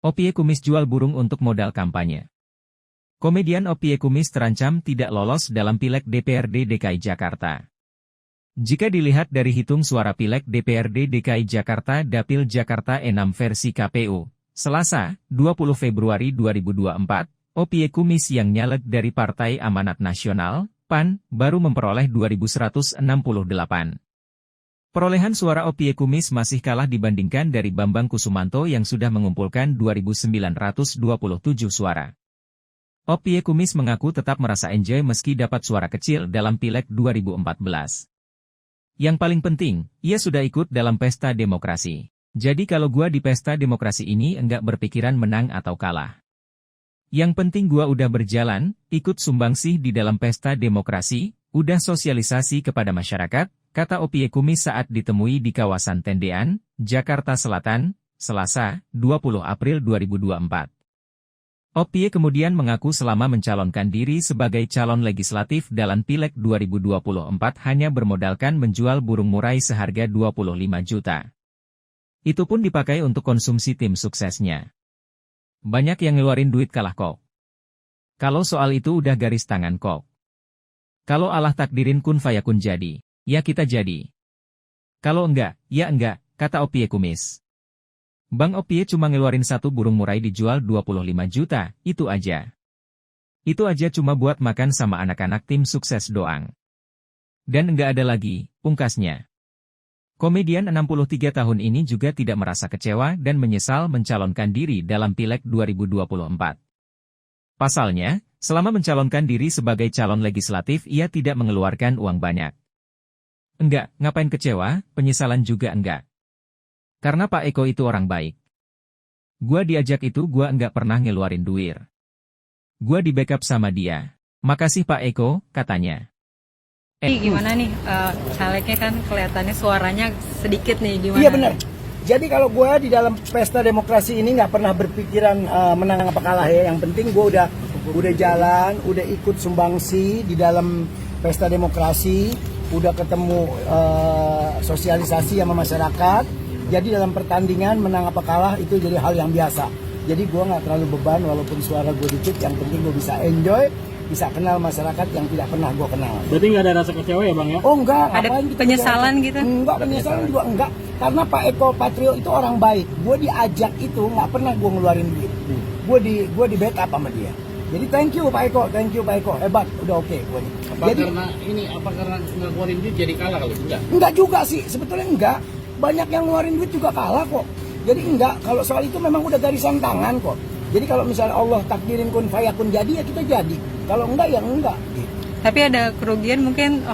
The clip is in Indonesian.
Oppie Kumis jual burung untuk modal kampanye. Komedian Oppie Kumis terancam tidak lolos dalam Pileg DPRD DKI Jakarta. Jika dilihat dari hitung suara Pileg DPRD DKI Jakarta Dapil Jakarta 6 versi KPU, Selasa, 20 Februari 2024, Oppie Kumis yang nyalek dari Partai Amanat Nasional, PAN, baru memperoleh 2.168. Perolehan suara Oppie Kumis masih kalah dibandingkan dari Bambang Kusumanto yang sudah mengumpulkan 2.927 suara. Oppie Kumis mengaku tetap merasa enjoy meski dapat suara kecil dalam Pileg 2014. Yang paling penting, ia sudah ikut dalam pesta demokrasi. Jadi kalau gua di pesta demokrasi ini enggak berpikiran menang atau kalah. Yang penting gua udah berjalan, ikut sumbangsih di dalam pesta demokrasi, udah sosialisasi kepada masyarakat, kata Oppie Kumis saat ditemui di kawasan Tendean, Jakarta Selatan, Selasa, 20 April 2024. Oppie kemudian mengaku selama mencalonkan diri sebagai calon legislatif dalam Pileg 2024 hanya bermodalkan menjual burung murai seharga 25 juta. Itu pun dipakai untuk konsumsi tim suksesnya. Banyak yang ngeluarin duit kalah kok. Kalau soal itu udah garis tangan kok. Kalau Allah takdirin kun fayakun jadi, ya kita jadi. Kalau enggak, ya enggak, kata Oppie Kumis. Bang Oppie cuma ngeluarin satu burung murai dijual 25 juta, itu aja. Itu aja cuma buat makan sama anak-anak tim sukses doang. Dan enggak ada lagi, pungkasnya. Komedian 63 tahun ini juga tidak merasa kecewa dan menyesal mencalonkan diri dalam Pileg 2024. Pasalnya, selama mencalonkan diri sebagai calon legislatif ia tidak mengeluarkan uang banyak. Enggak, ngapain kecewa, penyesalan juga enggak. Karena Pak Eko itu orang baik. Gua diajak itu gua enggak pernah ngeluarin duit. Gua di backup sama dia. Makasih Pak Eko, katanya. Gimana nih, calegnya kan kelihatannya suaranya sedikit nih, gimana? Iya benar. Jadi kalau gue di dalam pesta demokrasi ini nggak pernah berpikiran menang apa kalah ya. Yang penting gue udah jalan, udah ikut sumbangsi di dalam pesta demokrasi, udah ketemu sosialisasi sama masyarakat. Jadi dalam pertandingan menang apa kalah itu jadi hal yang biasa. Jadi gue nggak terlalu beban walaupun suara gue dikit. Yang penting gue bisa enjoy, bisa kenal masyarakat yang tidak pernah gue kenal. Berarti nggak ada rasa kecewa ya Bang ya? Oh enggak. Ada penyesalan gitu? Enggak, penyesalan juga enggak. Karena Pak Eko Patrio itu orang baik. Gue diajak itu nggak pernah gue ngeluarin duit. Gue di backup sama dia. Jadi thank you Pak Eko, hebat, udah oke. Jadi karena nggak ngeluarin duit jadi kalah kalau enggak? Enggak juga sih, sebetulnya enggak. Banyak yang ngeluarin duit juga kalah kok. Jadi enggak, kalau soal itu memang udah garisan tangan kok. Jadi kalau misalnya Allah takdirin kun fayakun jadi ya kita jadi. Kalau enggak ya enggak. Tapi ada kerugian mungkin